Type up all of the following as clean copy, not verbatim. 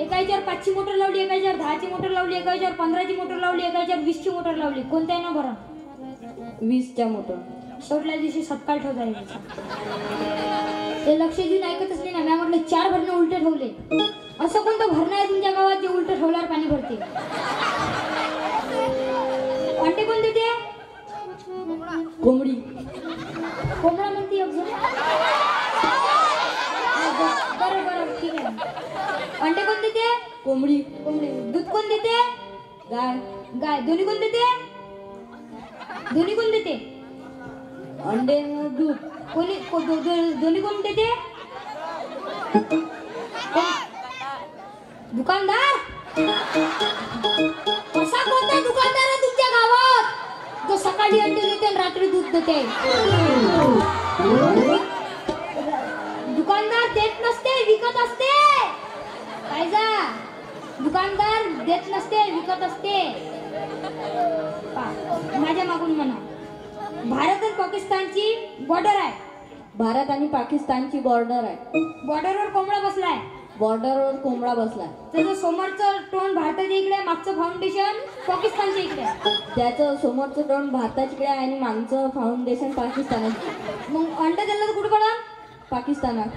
एका याच्यावर 5ची मोटर लावली, एका याच्यावर 10ची मोटर लावली, एका याच्यावर 15ची मोटर लावली, एका याच्यावर 20ची मोटर लावली. कोणत्या आहे ना बरं? 20च्या मोटर. शेवटल्या दिवशी सत्कार ठेवता येईल. ते लक्ष देऊन ऐकतच नाही ना. मी म्हटलं 4 भरणं उलटे ठेवले. असं कोणतं भरणं आहे तुमच्या गावात जे उलट ठेवल्यावर पाणी भरते? अंडे कोण देते? कोंबडी. कोंबडा म्हणते बरं बरं ठीक आहे. अंडे कोण देते? कोंबडी. कोंबडी. दूध कोण देते? गाय. गाय. दोन्ही कोण देते? दोन्ही कोण देते? अंडे दूध. दोन्ही कोण देते? दुकानदार. असा कोणता दुकानदार आहे तुमच्या गावात जो सकाळी अंडे देते आणि रात्री दूध देते? दुकानदार देत नसते, विकत असते. काय जा? दुकानदार देत नसते, विकत असते. माझ्या मागून म्हणा. भारत आणि पाकिस्तानची बॉर्डर आहे. भारत आणि पाकिस्तानची बॉर्डर आहे. बॉर्डरवर कोंबडा बसलाय. बॉर्डरवर कोंबडा बसलाय. त्याचं समोरचं तोंड भारताच्या इकडे, मागचं फाउंडेशन पाकिस्तानच्या इकडे. त्याचं समोरचं तोंड भारताच्या इकडे आहे आणि मागचं फाउंडेशन पाकिस्तानात. मग अंडा दिलं तर कुठे पडा? पाकिस्तानात.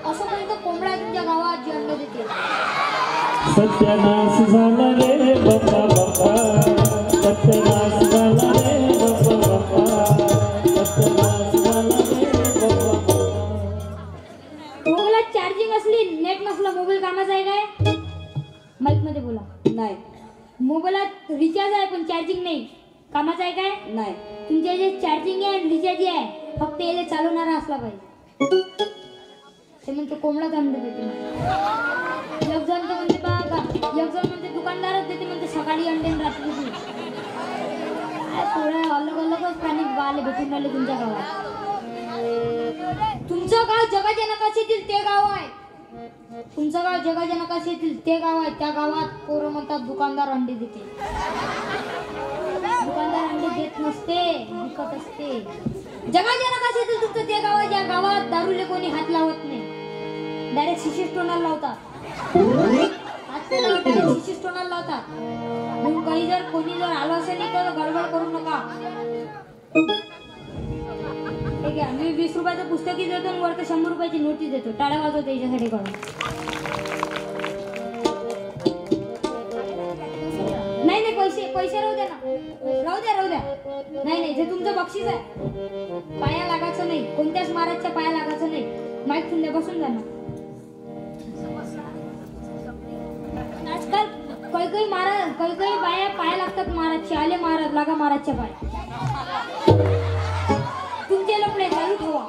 असं कोणतं कोंबडा तुमच्या गावात जे अंडा देते? सत्यानाश झाला रे बाबा बाबा, सत्यानाश झाला रे बाबा बाबा, सत्यानाश झाला रे बाबा बाबा. मोबाईलात चार्जिंग असली, नेट नसलं, मोबाईल कामाचा आहे काय? माईक मध्ये बोला. नाही. मोबाईलात रिचार्ज आहे पण चार्जिंग नाही, कामाचा आहे काय? नाही. तुमच्या जे चार्जिंग आहे आणि रिचार्ज आहे फक्त याला चालवणारा असला पाहिजे. ते म्हणते कोंबडाच अंडे देते. एक जण तर म्हणते बघा, एक जण म्हणते दुकानदारच देते, म्हणते सकाळी अंडे आणि रात्री दूध. थोडं अलग अलगच प्राणी आले भेटून राहिले तुमच्या गावात. तुमचं गाव जगाच्या नकाशातील ते गाव आहे. तुमचं गाव जगाच्या नकाशातील ते गाव आहे. त्या गावात पोरं म्हणतात दुकानदार अंडे देते. दुकानदार अंडे देत नसते, विकत असते. जगाच्या नकाशातील तुमचं ते गाव आहे ज्या गावात दारूले कोणी हात लावत नाही. डायरेक्ट शिशिष्टोनाला लावतात. शिशिष्टोनाला लावतात. म्हणून काही जर कोणी जर आलं असेल तर गडबड करू नका. ठीक आहे. मी 20 रुपयाचं पुस्तकही देतो आणि वरती 100 रुपयाची नोटीस देतो. टाळ्या वाजवतो याच्यासाठी करून. नाही नाही, पैसे राहू द्या ना. राहू द्या. नाही जे तुमचं बक्षीस आहे पाया लागायचं नाही. कोणत्याच महाराजच्या पाया लागायचं नाही. माईक ठेवून बसून जा ना. आजकाल काही बाया पाया लागतात महाराजचे. आले महाराज, लागा महाराजच्या पाया. तुमचे लपडे चालू ठेवा.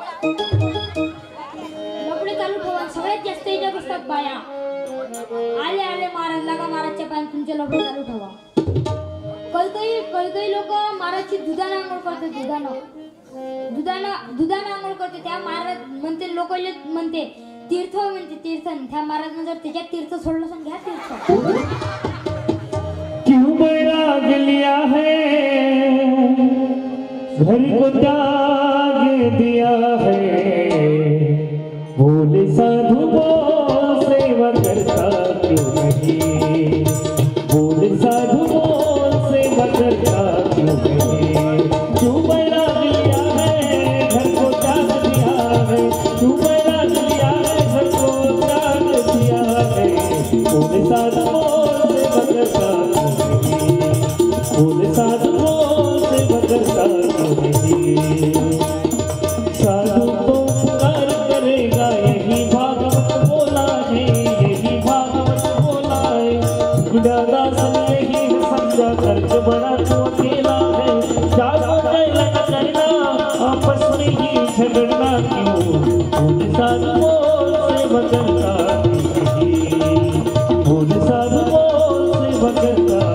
लपडे चालू ठेवा. सगळ्यात जास्त याच्यात असतात बाया. आले महाराज, लागा महाराजच्या पाया. तुमचे लपडे चालू ठेवा. काही लोक महाराजची दुधानं आंघोळ करतात. दुधानं आंघोळ करते. त्या महाराज म्हणते, लोक म्हणते तीर्थ, म्हणते तीर्थ. त्या महाराज जर त्याच्यात तीर्थ सोडलं तर घ्या तीर्थ. क्यों बैराग लिया है, घर को त्याग दिया है, भोले साधु को सेवा करता क्यों नहीं, भोले साधु को सेवा करता क्यों नहीं. क्यों बैराग लिया है, घर को त्याग दिया है, क्यों बैराग लिया है, घर को त्याग दिया है, भोले साधु को सेवा करता भोले साधु को सेवा करता साधु को पुकार करेगा. यही भागवत बोला है, यही भागवत बोला है. दास ने यही समझा, कर्ज बड़ा तो अकेला है. जागो कैला करना, आपस में ही झगड़ना क्यों. भोले साधु को सेवा करता भोले साधु को सेवा करता.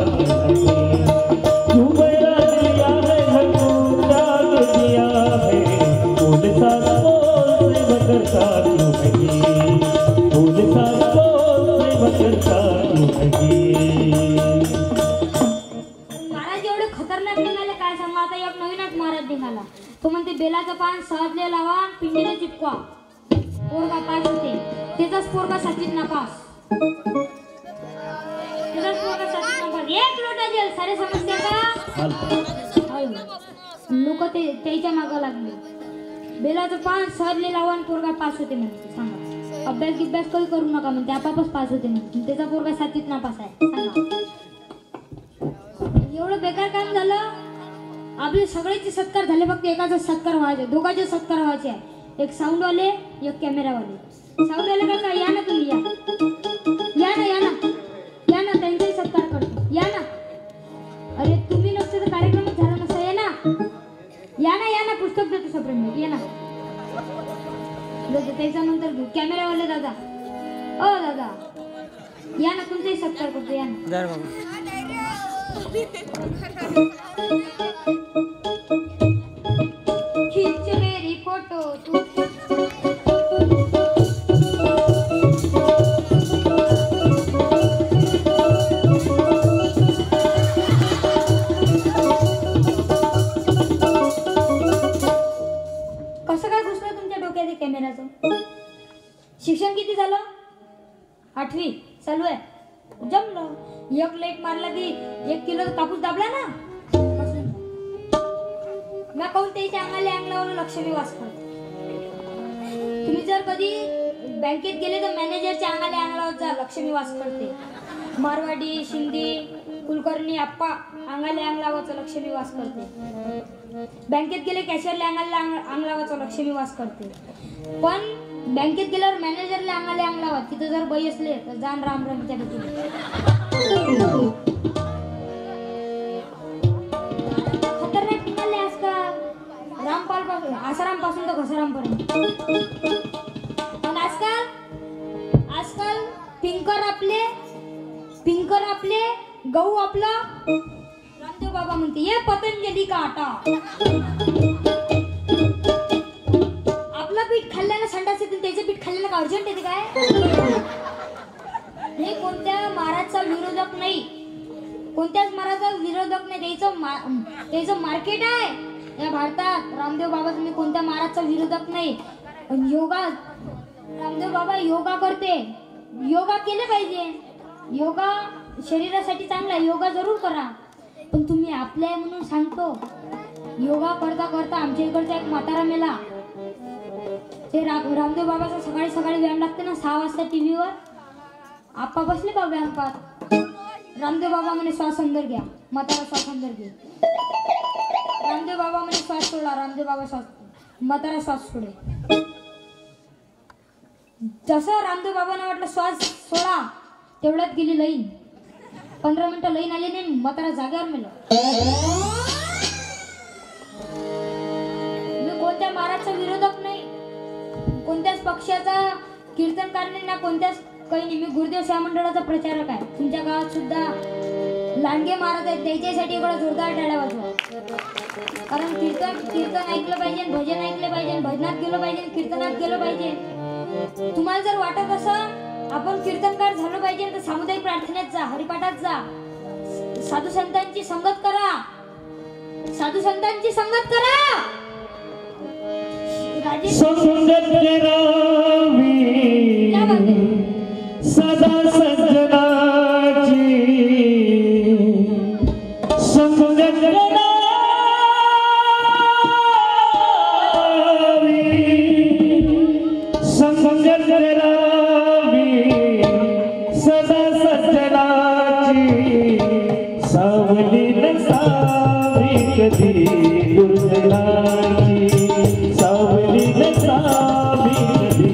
महाराज एवढे खतरनाक निघाले काय सांगा. आता एक नवीनच महाराज निघाला. तो म्हणते बेलाचं पान सहजले लावा, पिंडीला चिपकवा. पोरगा पास होते, त्याचाच पोरगा सातवीत नापास. त्याचाच पोरगा सातवीत नापास. एक लोटा जेल सारे समजते का? लोक ते त्याच्या मागं लागले. बेलाचं पान सरले लावून पोरगा पास होते म्हणते. सांगा, अभ्यास काही करू नका म्हणते, आपापच पास होते म्हणते. त्याचा पोरगा सातवीत नापास आहे. सांगा, एवढं बेकार काम झालं. आपले सगळ्याचे सत्कार झाले, फक्त एकाचा सत्कार व्हायचे, दोघांचे सत्कार व्हायचे आहे. एक साऊंडवाले, एक कॅमेरावाले. साऊंडवाले काका या ना, तुम्ही या ना, या ना, या ना, त्यांचाही सत्कार करतो. या ना. अरे तुम्ही नसते तर कार्यक्रमच झाला नसता. या ना, या ना, या ना, पुस्तक देतो सप्रेम. ये ना. त्याच्यानंतर घेऊ कॅमेरावाले दादा. ओ दादा या ना, तुमचाही सत्कार करतो. या ना. खिच मेरी फोटो तू. कसं काय घुसलं तुमच्या डोक्यात कॅमेराचं? शिक्षण किती झालं? 8वी चालू आहे. जमलं. एक लाईट मारला की 1 किलो कापूस दाबला ना. मी कहून त्याच्या अंगावर लक्ष निवास करतो. तुम्ही जर कधी बँकेत गेले तर मॅनेजरच्या अंगावर जा, लक्ष निवास करते. मारवाडी, शिंदे, कुलकर्णी आप्पा अंगावरचं लक्ष निवास करते. बँकेत गेले कॅशियरला अंगावरचं लक्ष निवास करते. पण बँकेत गेल्यावर मॅनेजरला अंगावर, तिथं जर बाई असले तर जाण राम रामच्या भेटीला. खतरनाक निघाले आजकाल. रामपाल पासून आसाराम पासून तर घसाराम पर्यंत. पण आजकाल पिंकर आपले गहू आपला रामदेव बाबा म्हणते ये पतंजली का आटा. आपला पीठ खाल्ल्यानं संडास येते, त्याचं पीठ खाल्ल्यानं का अर्जंट येते काय? हे कोणत्या महाराजचा विरोधक नाही, कोणत्याच महाराजचा विरोधक नाही. त्याचं मार्केट आहे या भारतात. रामदेव बाबा तुम्ही कोणत्या महाराजचा विरोधक नाही. योगा रामदेव बाबा योगा करते. योगा केले पाहिजे. योगा शरीरासाठी चांगला आहे, योगा जरूर करा. पण तुम्ही आपल्या आहे म्हणून सांगतो. योगा करता करता आमच्या इकडचा एक म्हातारा मेला. ते रामदेव बाबाचा सकाळी व्यायाम लागते ना 6 वाजता टीव्हीवर. आप्पा बसले बा व्यायाम पाहत. रामदेव बाबा म्हणे श्वास अंदर घ्या. म्हातारा श्वास अंदर घे. रामदेव बाबा म्हणे श्वास सोडा. रामदेव बाबा श्वास, म्हातारा श्वास सोडे. जसं रामदेव बाबांना वाटलं श्वास सोडा, तेवढ्यात गेली लाईन. 15 मिनिटं लाईन आली नाही, म्हातारा जागेवर मेलं. मी कोणत्या महाराजचा विरोधक नाही, कोणत्याच पक्षाचा कीर्तनकार नाही ना, कोणत्याच काही नाही. मी गुरुदेव सेवा मंडळाचा प्रचारक आहे. तुमच्या गावात सुद्धा लांडगे महाराज आहेत, त्याच्यासाठी इकडे जोरदार टाळ्या वाजवा. कारण कीर्तन ऐकलं पाहिजे, भजन ऐकलं पाहिजे, भजनात गेलो पाहिजे, कीर्तनात गेलो पाहिजे. तुम्हाला जर वाटत असं आपण कीर्तनकार झालो पाहिजे तर सामुदायिक प्रार्थनेत जा, हरिपाठात जा, साधू संतांची संगत करा. साधू संतांची संगत करा. संगत करावी सदा सज्जनाची. संगत करावी संगत करावी सदा सज्जनाची. सावली नसावी कधी दुर्जनाची. सावली नसावी कधी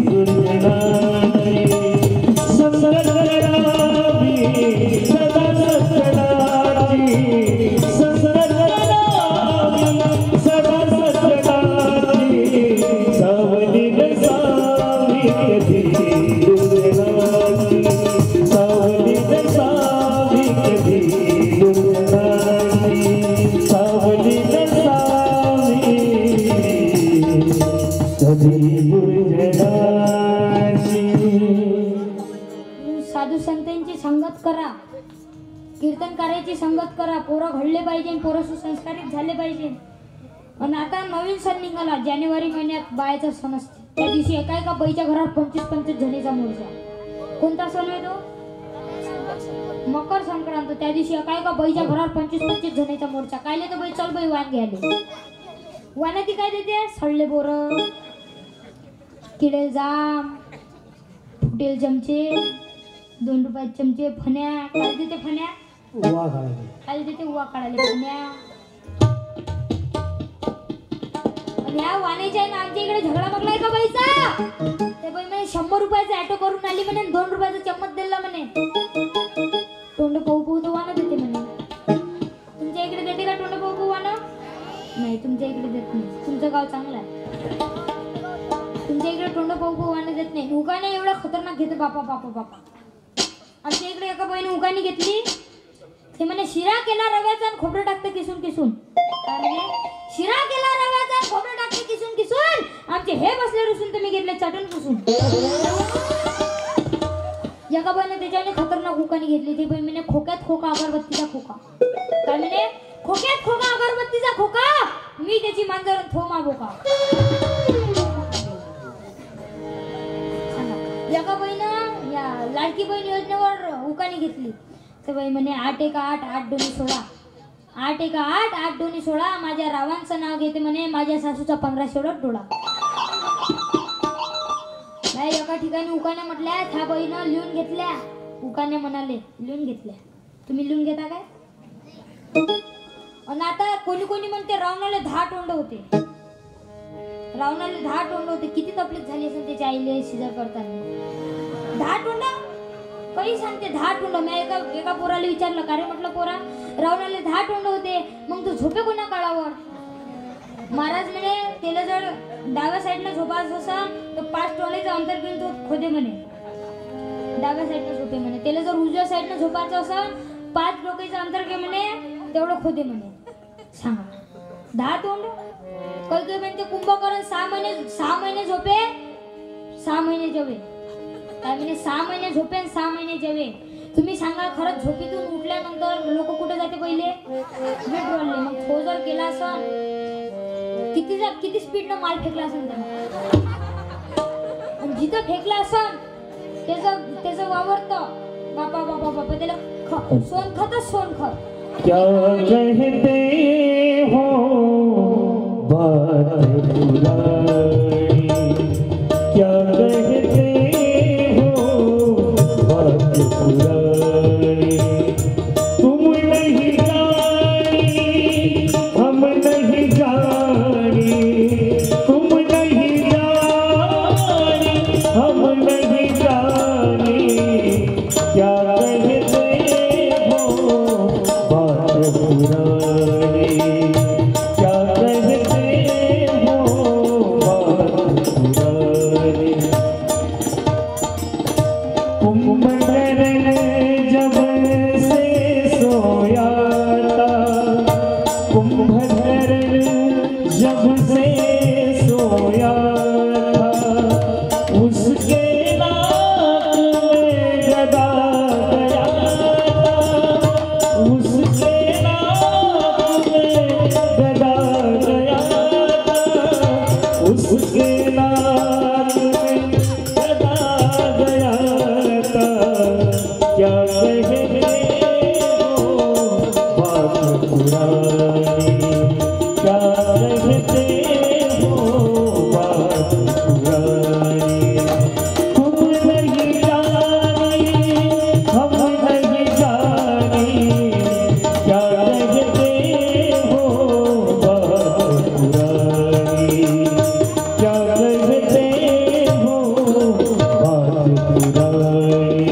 दुर्जनाची. संगत करावी सदा सज्जनाची. संगत करावी सदा सज्जनाची. सावली नसावी कधी दुर्जनाची. सावली नसावी कधी दुर्जनाची. सावली नसावी कधी दुर्जनाची. साधू संतांची संगत करा, कीर्तनकाराची संगत करा. पोरं घडले पाहिजे, पोरं सुसंस्कारित झाले पाहिजे. आणि आता नवीन सण निघाला, जानेवारी महिन्यात बायाचा सण असते. त्या दिवशी एका बाईच्या घरात 25-25 जणीचा मोर्चा. कोणता सण आहे तो? मकर संक्रांत. त्या दिवशी एका बाईच्या घरात 25-25 जणीचा मोर्चा. कायले तर बाई चल बाई वाण घ्यायला. वाना ती काय देते? सडले बोर, किडेल जाम, फुटेल चमचे, 2 रुपयाचे चमचे, फण्या. काय देते फण्या? उवा घालायला. काय देते? उवा काढायला फण्या. ह्या वाणीच्या आमच्या इकडे झगडा बघलाय का बाईचा? ते बाई म्हणे 100 रुपयाचा ॲटो करून आली म्हणे, 2 रुपयाचा चम्मच दिला म्हणे. तोंड पाहू पाहू तो वाणं देते म्हणे. तुमच्या इकडे देते का तोंड पाहू पाहू वाणं? नाही, तुमच्या इकडे देत नाही. तुमचं गाव चांगलं आहे. तुमच्या इकडे तोंड पाहू पाहू वाणं देत नाही. उगाने एवढा खतरनाक घेते बापा बापा बापा. आमच्या इकडे एका बाईने उगाने घेतली. ते म्हणे शिरा केला रव्याचा आणि खोबरं टाकते किसून किसून. काय म्हणे? शिरा केला रव्याचा आणि खोबरं टाकते किसून किसून. आमचे हे बसले रुसून तुम्ही घेतले चटण पुसून. एका बाईने त्याच्याने खतरनाक उकानी घेतली. ते बाई म्हणे खोक्यात खोका अगरबत्तीचा खोका. काय म्हणे? खोक्यात खोका अगरबत्तीचा खोका, मी त्याची मांजर थो मागो का. एका बाईनं या लाडकी बहीण योजनेवर उकानी घेतली. तर बाई म्हणे 8 एक 8 8 दोन्ही 16. 8 एक 8 8 दोन्ही 16. माझ्या रावांचं नाव घेते म्हणे, माझ्या सासूचा 1500 डोळा. नाही, एका ठिकाणी उकाने म्हटल्या, त्या बाईनं लिहून घेतल्या. उकाने म्हणाले लिहून घेतल्या. तुम्ही लिहून घेता काय? आणि आता कोणी कोणी म्हणते रावणाला 10 तोंड होते. रावणाला 10 तोंड होते. किती तकलीफ झाली असेल त्याच्या आईले शिजर करताना. 10 तोंड काही सांगते. 10 तोंड. मी एका पोराला विचारलं, का रे म्हटलं पोरा, रावणाला 10 तोंड होते, मग तू झोपे कोणा काळावर? महाराज म्हणे त्याला जर डाव्या साईडनं झोपायचं असेल तर 5 टोळेचं अंतर घेऊन तो खोदे म्हणे. डाव्या साईडनं झोपे म्हणे. त्याला जर उजव्या साईडनं झोपायचं असेल 5 डोक्याचं अंतर घे म्हणे, तेवढं खोदे म्हणे. सांगा, 10 तोंड. कधी म्हणते कुंभकर्ण 6 महिने झोपे, 6 महिने जेवे. काय म्हणे? 6 महिने झोपे आणि 6 महिने जेवे. तुम्ही सांगा, खरंच झोपीतून उठल्यानंतर लोक कुठे जाते पहिले? बेडरूमला. मग तो जर केला असेल किती स्पीडनं माल फेकला असेल त्यानं. आणि जिथं फेकला असेल त्याचं वावरतं बापा बापा बापा. त्याला सोनखतच सोनखत. क्या कहते हो बात पुरानी, क्या कहते हो बात पुरानी. तुम नहीं जानी, हम नहीं जानी. तुम नहीं जानी, हम नहीं जानी. क्या कहते हो बात पुरानी, क्या कहते हो बात पुरानी. कुंभकर्ण जब से सोया था, कुंभकर्ण जब से सोया था, उसके नाक में गदा गया था. उसके नाक में गदा गया था. उसके नाक में गदा गया था. क्या कहते हो बात पुरानी, क्या कहते हो बात पुरानी. तुम नहीं जानी, हम नहीं जानी. क्या कहते हो बात पुरानी, क्या कहते हो बात पुरानी.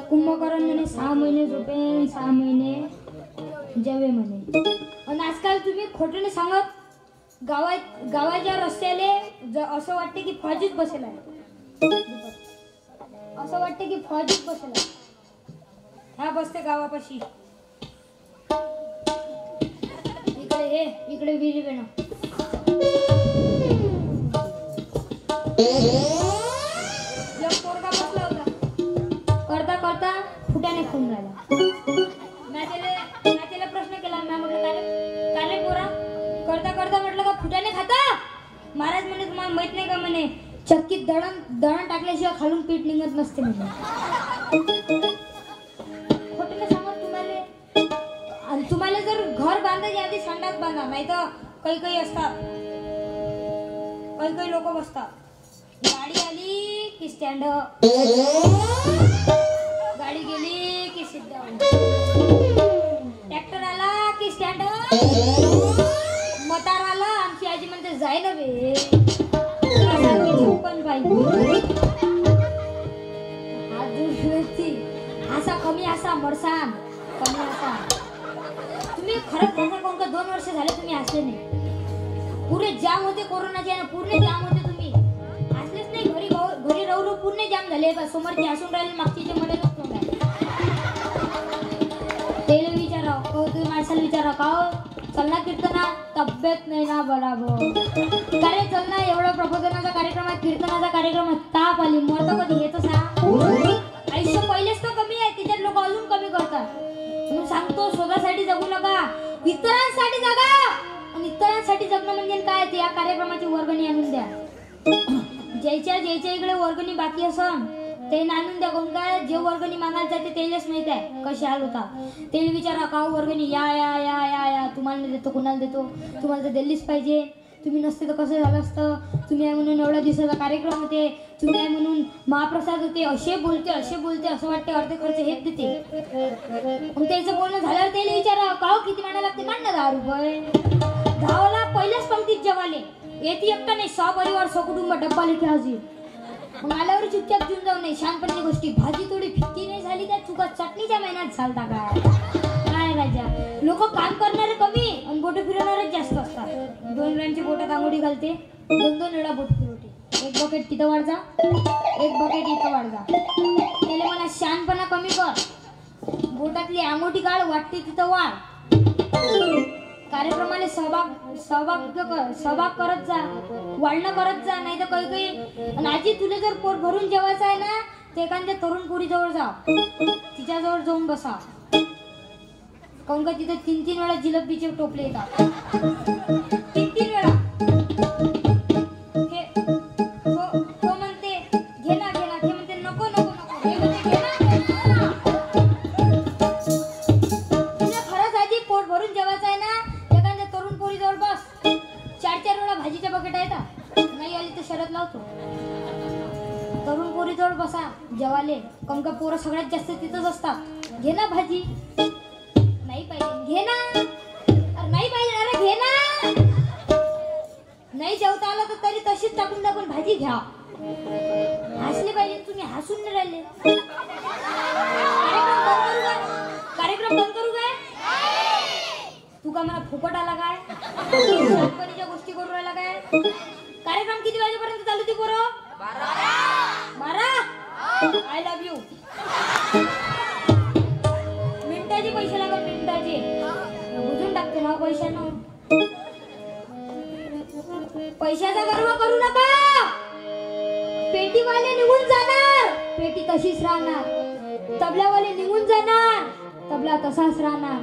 कुंभकर्ण म्हणे 6 महिने झोपे, 6 महिने जेवे म्हणे. आणि आजकाल तुम्ही खोटं नाही सांगत. गावाच्या रस्त्याले असं वाटते की फौजीच बसेल आहे. असं वाटते की फौजीच बसेल आहे. ह्या बसते गावापाशी. इकडे विहिरी बेना. एक पोरगा बसला होता. करता करता फुट्याने खाऊन राहिला. मी त्याला प्रश्न केला. मी म्हटलं, काय रे पोरा, करता म्हटलं का फुटाने खाता? महाराज म्हणे तुम्हाला माहित नाही का म्हणे चक्कीत दळण टाकल्याशिवाय खालून पीठ निघत नसते म्हणे. खोटं नाही सांगत तुम्हाला. आणि तुम्हाला जर घर बांधायच्या आधी संडास बांधा, नाही तर काही असतात, काही लोक बसतात. गाडी आली की स्टँड, गाडी गेली की सिट डाऊन, ट्रॅक्टर आला की स्टँड, मटार आला. आमची आजी म्हणते जाय ना बे पण पाहिजे. हसा कमी हसा मरसान कमी हसा. तुम्ही खरंच हसा कोण का 2 वर्ष झाले तुम्ही हसले नाही. पुरे जाम होते कोरोनाचे ना, पूर्ण जाम होते. तुम्ही हसलेच नाही. घरी राहू पूर्ण जाम झाले. समोरचे हसून राहिले, मागचे मध्ये नसतो. त्याला विचारा हो, तुम्ही माणसाला विचारा का चलना कीर्तना तब्येत नाही ना बराबर. अरे चल ना, एवढा प्रबोधनाचा कार्यक्रम आहे, कीर्तनाचा कार्यक्रम आहे, ताप आली मरतो कधी येतो सा. आयुष्य पहिलेच तर कमी आहे, त्याच्यात लोक अजून कमी करतात. म्हणून सांगतो स्वतःसाठी जगू नका, इतरांसाठी जगा. आणि इतरांसाठी जगणं म्हणजे काय ते या कार्यक्रमाची वर्गणी आणून द्या. ज्याच्या इकडे वर्गणी बाकी असन ते आणून द्या. कोण काय जे वर्गणी मागायला जाते तेलाच माहित आहे कशी हाल होता. ते विचारा का वर्गणी या या या या या तुम्हाला देतो, कुणाला देतो, तुम्हाला तर दिल्लीच पाहिजे. तुम्ही नसते तर कसं झालं असतं. तुम्ही आहे म्हणून एवढ्या दिवसाचा कार्यक्रम होते, तुम्ही आहे म्हणून महाप्रसाद होते. असे बोलते असं वाटते अर्धे खर्च हेच देते. मग त्याचं बोलणं झाल्यावर त्याला विचारा का किती मांडा लागते. मांडा 10 रुपये. 10ला पहिल्याच पंक्तीत जेवाले येते एकटा नाही, 6 परिवार 6 कुटुंब डब्बा लेखे हजर. मग आल्यावर चुपचाप घेऊन जाऊ नये. शांतपणे गोष्टी. भाजी थोडी फिक्की नाही झाली त्या चुका चटणीच्या महिन्यात झालता काय राजा. लोक काम करणारे कमी आणि बोट फिरवणारे जास्त असतात. 2 वेळांची बोटात आंघोळी घालते, 2 वेळा बोट फिरवते. एक बकेट तिथं वाढ जा, एक बकेट इथं वाढ जा. त्याला म्हणा शानपणा कमी कर. बोटातली आंघोठी काढ, वाटते तिथं वाढ. कार्यक्रमाला सहभाग करत जा, वाढणं करत जा. नाही तर काही आणि आजी तुला जर पोट भरून जेवायचं आहे ना ते एखाद्या तरुण पोरीजवळ जा, तिच्याजवळ जाऊन बसा. काऊन का तिथे 3 वेळा जिलेबीचे टोपले येतात. 3 वेळा तो म्हणते घे ना, ते म्हणते नको हे म्हणते घे ना. तुला खरंच आजी पोट भरून जेवायचं आहे ना एखाद्या तरुण पोरीजवळ बस. 4 वेळा भाजीच्या बकेट येतात. नाही आली तर शरद लावतो. तरुण पोरीजवळ बसा जेवाले. काऊन का पोरं सगळ्यात जास्त तिथंच असतात. घे ना भाजी. नाही पाहिजे घे ना. अरे नाही पाहिजे, अरे घे ना. नाही जेवता आलं तर तरी तशीच टाकून भाजी घ्या. हसले पाहिजे. तुम्ही हसून नाही राहिले. कार्यक्रम बंद करू काय? तू का मला फुकट आला काय? कंपनीच्या गोष्टी करू राहिला काय? कार्यक्रम किती वाजेपर्यंत चालू ती पोरं? 12. I love you. मिनिटाचे पैसे लागत, मिनिटाचे. बुजून टाकते ना पैशानं. पैशाचा गर्व करू नका. पेटीवाले निघून जाणार, पेटी तशीच राहणार. तबल्यावाले निघून जाणार, तबला तसाच राहणार.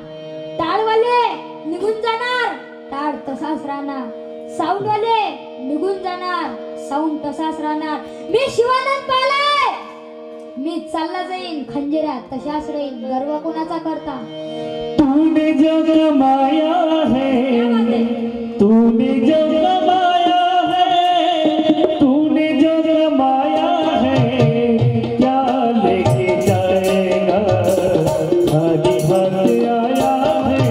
टाळवाले निघून जाणार, टाळ तसाच राहणार. साऊंडवाले निघून जाणार, साऊंड तसाच राहणार. मी शिवानंद पालाय, मी चालला जाईन खंजिऱ्यात तशाच राहीन. गर्व कोणाचा करता? तूने जग माया है, तूने जग माया है, तूने जग माया है. क्या लेके जाएगा? खाली हाथ आया है,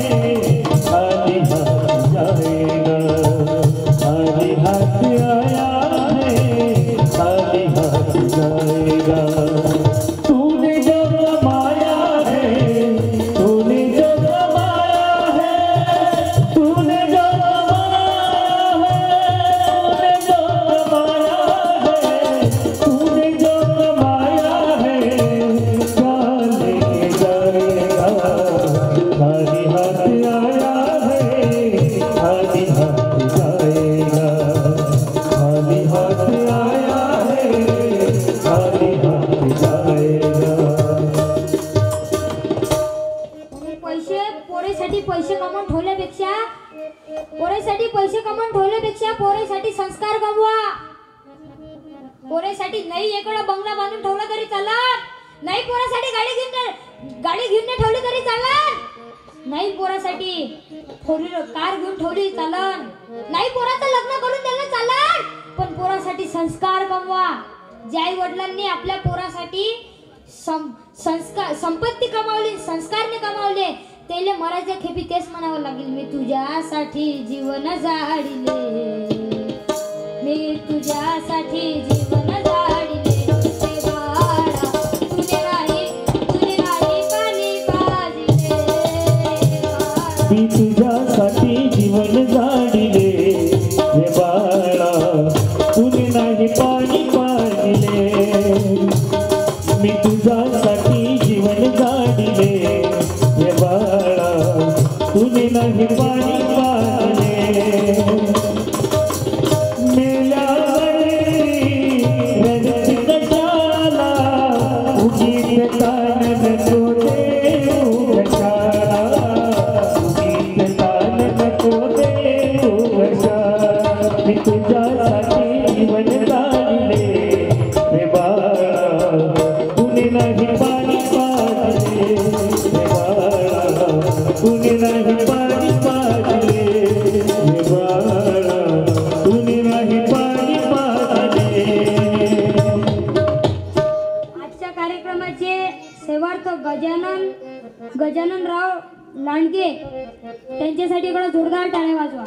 खाली हाथ जाएगा. खाली हाथ आया है, खाली हाथ जाएगा. तूने जग माया है, तूने जग माया है, तूने जग माया ठेवल्यापेक्षा पोरासाठी पैसे कमवून ठेवल्यापेक्षा पोरासाठी संस्कार कमवा. पोरासाठी नाही एकडा बंगला बांधून ठेवला तरी चालत नाही. पोरासाठी गाडी घेऊन नाही ठेवली तरी चालत नाही. पोरासाठी फोर व्हीलर कार घेऊन ठेवली चालत नाही. पोराचं लग्न करून द्यायला चालत. पण पोरासाठी संस्कार कमवा. ज्या आई वडिलांनी आपल्या पोरासाठी संस्कार संपत्ती कमावली, संस्कारने कमावले, त्याला मरायच्या खेपी तेच म्हणावं लागेल, मी तुझ्यासाठी जीवन जाडिले, मी तुझ्यासाठी जीवन जाडिले. हे बाळा, तुझे नाही पाणी पाजिले. मी तुझ्यासाठी जीवन जाडिले, हे बाळा तुने नाही पाणी पाजिले. मी तुझ्यासाठी जीवन जाडिले, हे बाळा तुने नाही पाणी पाजिले. गजाननराव लांडगे त्यांच्यासाठी एवढा जोरदार टाळ्या वाजवा.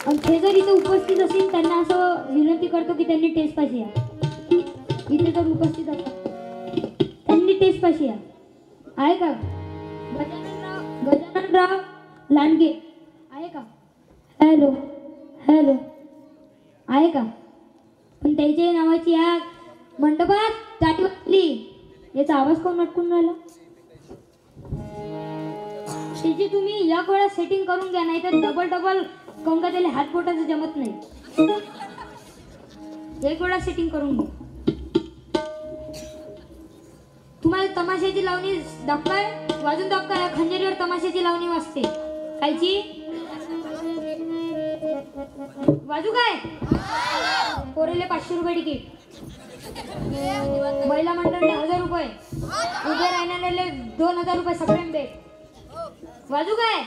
आणि ते जर इथे उपस्थित असतील त्यांना असं विनंती करतो की त्यांनी टेस्ट पाशी या. इथे जर उपस्थित असतील त्यांनी टेस्ट पाशी या. आहे का गजाननराव लांडगे? आहे का? हॅलो हॅलो आहे का? पण त्याच्या नावाची या मंडपात गाठी वाजली. याचा आवाज कोण अटकून राहिला? त्याची तुम्ही एक वेळा सेटिंग करून घ्या, नाही तर डबल कंका त्याला हात बोटाचं जमत नाही. एक वेळा सेटिंग करून घ्या. तुम्हाला तमाशाची लावणी दाखवाय वाजून दाखवाय. खंजेरीवर तमाशाची लावणी वाजते. कायची वाजू काय? पोरेले 500 रुपये तिकीट, महिला मंडळाला 1000 रुपये, उभे राहणाऱ्याला 2000 रुपये सगळ्यांना भेट. वाजू काय?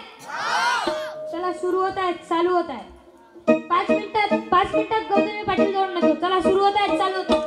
चला सुरू होत आहे, चालू होत आहे. 5 मिनिटात गौतमी पाटील जवळ नको. चला सुरू होत आहे, चालू होत आहे.